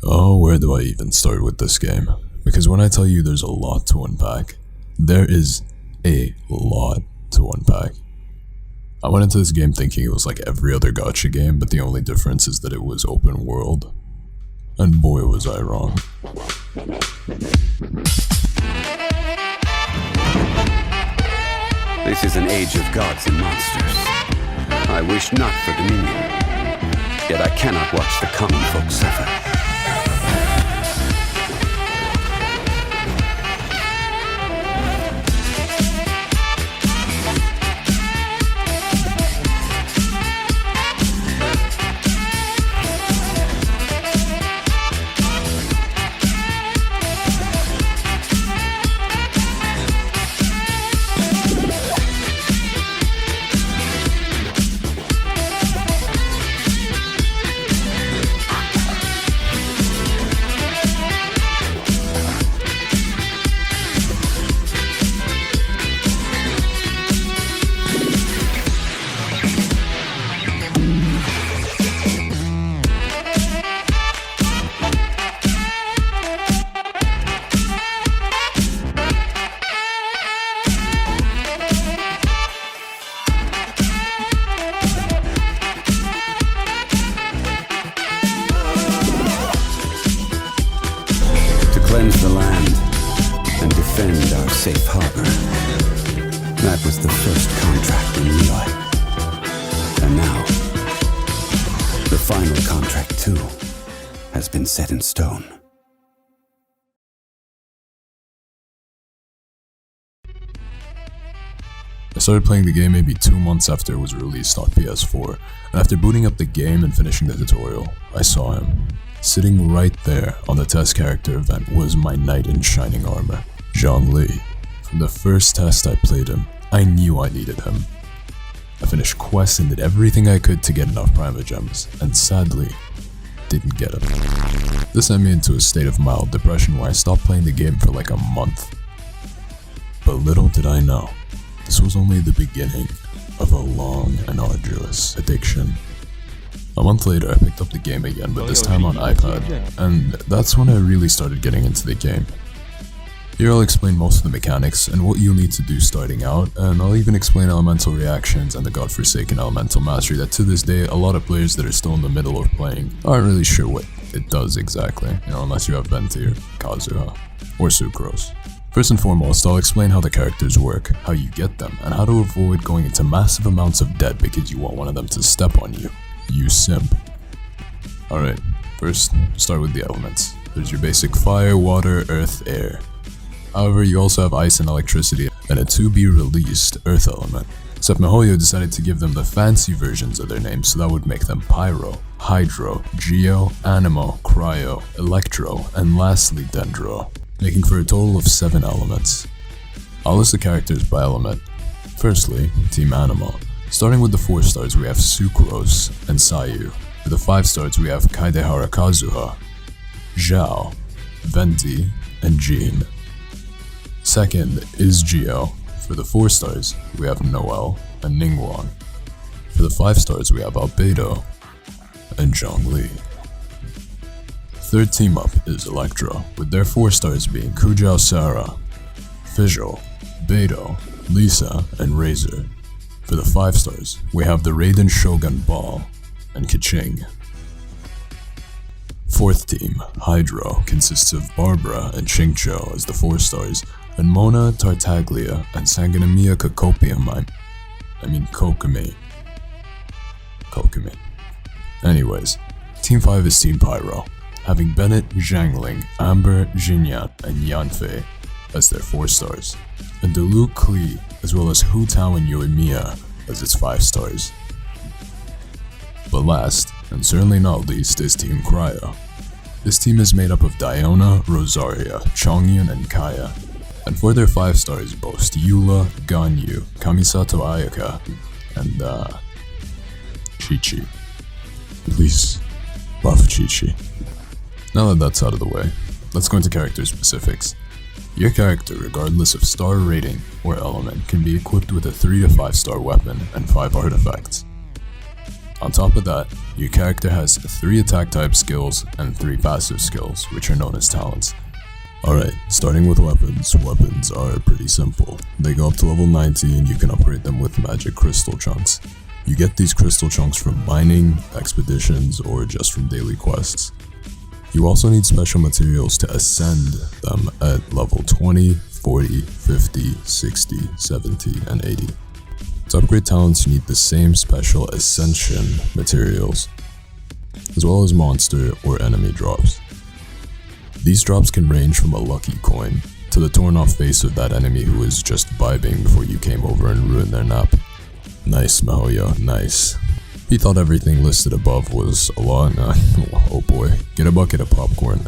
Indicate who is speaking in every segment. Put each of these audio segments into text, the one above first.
Speaker 1: Oh, where do I even start with this game? Because when I tell you there's a lot to unpack, there is a lot to unpack. I went into this game thinking it was like every other gacha game, but the only difference is that it was open world. And boy was I wrong.
Speaker 2: This is an age of gods and monsters. I wish not for dominion, yet I cannot watch the common folk suffer. Cleanse the land and defend our safe harbor. That was the first contract in Lehigh. And now, the final contract too has been set in stone.
Speaker 1: I started playing the game maybe 2 months after it was released on PS4, and after booting up the game and finishing the tutorial, I saw him. Sitting right there on the test character event was my knight in shining armor, Zhongli. From the first test I played him, I knew I needed him. I finished quests and did everything I could to get enough Prima Gems, and sadly, didn't get them. This sent me into a state of mild depression where I stopped playing the game for like a month. But little did I know, this was only the beginning of a long and arduous addiction. A month later, I picked up the game again, but this time on iPad, and that's when I really started getting into the game. Here I'll explain most of the mechanics and what you'll need to do starting out, and I'll even explain elemental reactions and the godforsaken elemental mastery that to this day, a lot of players that are still in the middle of playing aren't really sure what it does exactly, unless you have Venti or Kazuha, or Sucrose. First and foremost, I'll explain how the characters work, how you get them, and how to avoid going into massive amounts of debt because you want one of them to step on you. You simp. Alright, first, start with the elements. There's your basic fire, water, earth, air. However, you also have ice and electricity, and a to-be-released earth element. Except mihoyo decided to give them the fancy versions of their names, so that would make them pyro, hydro, geo, animo, cryo, electro, and lastly dendro, making for a total of 7 elements. I'll list the characters by element. Firstly, Team Animo. Starting with the 4 stars, we have Sucrose and Sayu. For the 5 stars, we have Kaidehara Kazuha, Zhao, Venti, and Jean. Second is Geo. For the 4 stars, we have Noel and Ningguang. For the 5 stars, we have Albedo and Zhongli. Third team up is Electro, with their 4 stars being Kujao Sara, Fizzle, Beidou, Lisa, and Razor. For the 5 stars, we have the Raiden Shogun Ball and Keqing. Fourth team, Hydro, consists of Barbara and Xingqiu as the 4 stars, and Mona, Tartaglia, and Sanguinamia Kokomi. Anyways, Team 5 is Team Pyro, having Bennett, Zhangling, Amber, Jinyan, and Yanfei as their 4 stars, and Delu Kli, as well as Hu Tao and Yoimiya as its 5 stars. But last, and certainly not least, is Team Cryo. This team is made up of Diona, Rosaria, Chongyun, and Kaya, and for their 5 stars boast Eula, Ganyu, Kamisato Ayaka, and Chi-Chi. Please, love Chi-Chi. Now that that's out of the way, let's go into character specifics. Your character, regardless of star rating or element, can be equipped with a 3 to 5 star weapon and 5 artifacts. On top of that, your character has 3 attack type skills and 3 passive skills, which are known as talents. Alright, starting with weapons. Weapons are pretty simple. They go up to level 90 and you can upgrade them with magic crystal chunks. You get these crystal chunks from mining, expeditions, or just from daily quests. You also need special materials to ascend them at level 20, 40, 50, 60, 70, and 80. To upgrade talents, you need the same special ascension materials, as well as monster or enemy drops. These drops can range from a lucky coin to the torn off face of that enemy who was just vibing before you came over and ruined their nap. Nice, mihoyo, nice. If you thought everything listed above was a lot, oh boy, get a bucket of popcorn,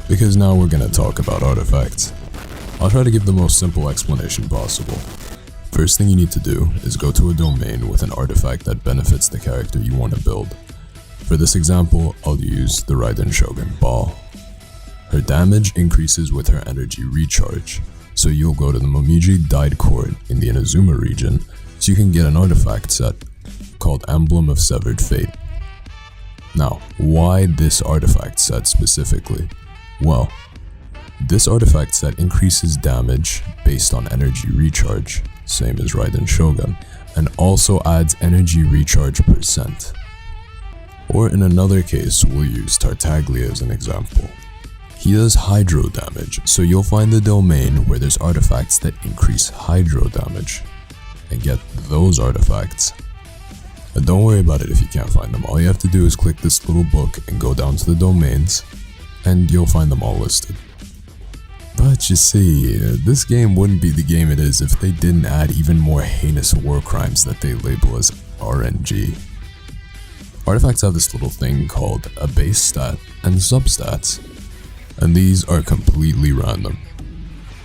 Speaker 1: because now we're gonna talk about artifacts. I'll try to give the most simple explanation possible. First thing you need to do is go to a domain with an artifact that benefits the character you want to build. For this example, I'll use the Raiden Shogun Ball. Her damage increases with her energy recharge, so you'll go to the Momiji Dyed Court in the Inazuma region so you can get an artifact set called Emblem of Severed Fate. Now, why this artifact set specifically? Well, this artifact set increases damage based on energy recharge, same as Raiden Shogun, and also adds energy recharge %. Or in another case, we'll use Tartaglia as an example. He does hydro damage, so you'll find the domain where there's artifacts that increase hydro damage, and get those artifacts. And don't worry about it if you can't find them. All you have to do is click this little book and go down to the domains, and you'll find them all listed. But you see, this game wouldn't be the game it is if they didn't add even more heinous war crimes that they label as RNG. Artifacts have this little thing called a base stat and substats, and these are completely random.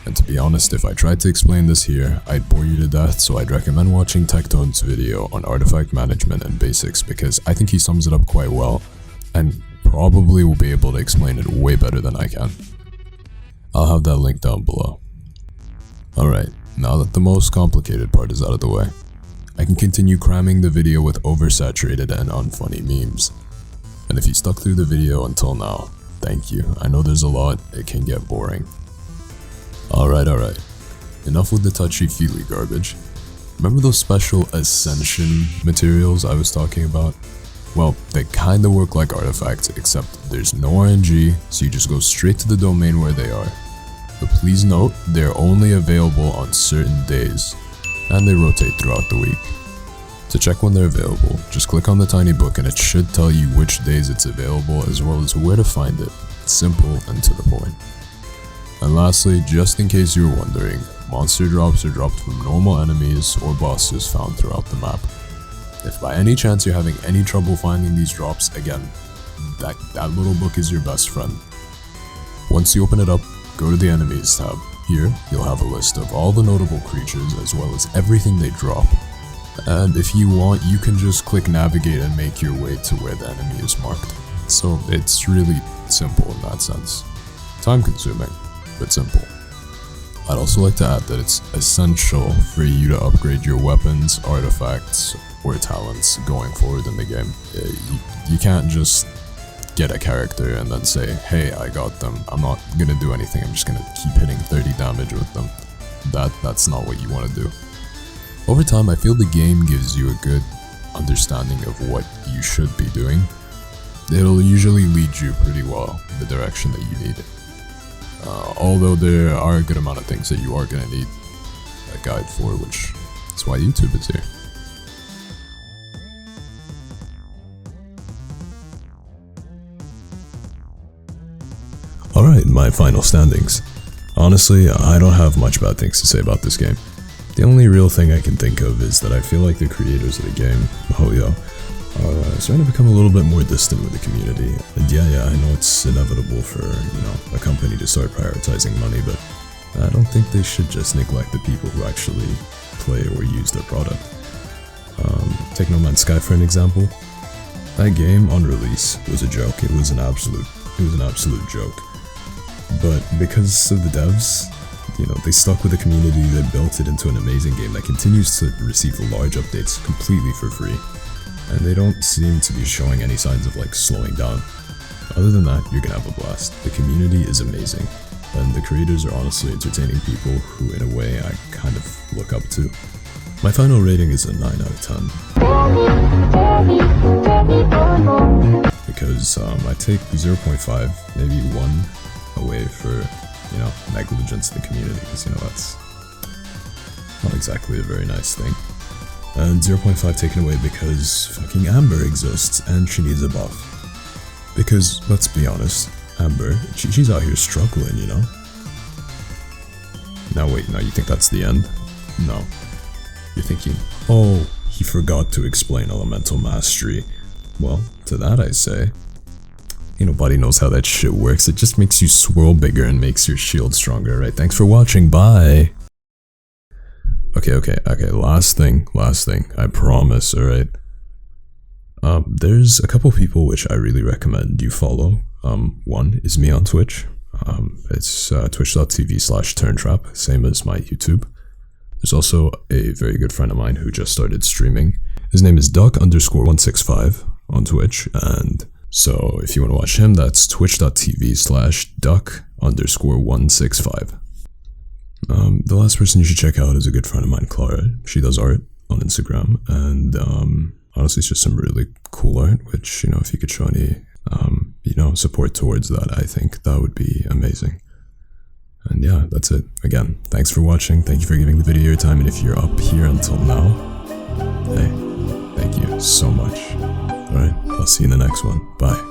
Speaker 1: And to be honest, if I tried to explain this here, I'd bore you to death, so I'd recommend watching Tectone's video on artifact management and basics, because I think he sums it up quite well, and probably will be able to explain it way better than I can. I'll have that link down below. Alright, now that the most complicated part is out of the way, I can continue cramming the video with oversaturated and unfunny memes. And if you stuck through the video until now, thank you. I know there's a lot, it can get boring. Alright. Enough with the touchy-feely garbage. Remember those special ascension materials I was talking about? Well, they kinda work like artifacts, except there's no RNG, so you just go straight to the domain where they are. But please note, they're only available on certain days, and they rotate throughout the week. To check when they're available, just click on the tiny book and it should tell you which days it's available as well as where to find it. Simple and to the point. And lastly, just in case you were wondering, monster drops are dropped from normal enemies or bosses found throughout the map. If by any chance you're having any trouble finding these drops, again, that little book is your best friend. Once you open it up, go to the enemies tab. Here, you'll have a list of all the notable creatures as well as everything they drop. And if you want, you can just click navigate and make your way to where the enemy is marked. So it's really simple in that sense. Time consuming, but simple. I'd also like to add that it's essential for you to upgrade your weapons, artifacts, or talents going forward in the game. You can't just get a character and then say, hey, I got them, I'm not gonna do anything, I'm just gonna keep hitting 30 damage with them. That's not what you want to do. Over time, I feel the game gives you a good understanding of what you should be doing. It'll usually lead you pretty well in the direction that you need. Although there are a good amount of things that you are going to need a guide for, which is why YouTube is here. Alright, my final standings. Honestly, I don't have much bad things to say about this game. The only real thing I can think of is that I feel like the creators of the game, mihoyo, are starting to become a little bit more distant with the community. And yeah, I know it's inevitable for, a company to start prioritizing money, but I don't think they should just neglect the people who actually play or use their product. Take No Man's Sky for an example. That game on release was a joke. It was an absolute joke. But because of the devs, they stuck with the community, they built it into an amazing game that continues to receive large updates completely for free. and they don't seem to be showing any signs of like slowing down. Other than that, you're gonna have a blast. The community is amazing, and the creators are honestly entertaining people who in a way I kind of look up to. My final rating is a 9 out of 10. Because I take 0.5, maybe 1 away for, you know, negligence in the community, because, you know, that's not exactly a very nice thing. And 0.5 taken away because fucking Amber exists and she needs a buff. Because, let's be honest, Amber, she's out here struggling, you know? Now wait, now you think that's the end? No. You're thinking, oh, he forgot to explain elemental mastery. Well, to that I say, ain't nobody knows how that shit works. It just makes you swirl bigger and makes your shield stronger, right? Thanks for watching, bye! Okay, last thing, I promise, alright? There's a couple people which I really recommend you follow. One is me on Twitch. It's twitch.tv/TurnTrap, same as my YouTube. There's also a very good friend of mine who just started streaming. His name is duck_165 on Twitch, and so if you want to watch him, that's twitch.tv/duck_165. The last person you should check out is a good friend of mine, Clara. She does art on Instagram, and honestly, it's just some really cool art, which, you know, if you could show any, you know, support towards that, I think that would be amazing. And yeah, that's it. Again, thanks for watching, thank you for giving the video your time, and if you're up here until now, hey, thank you so much. Alright, I'll see you in the next one. Bye.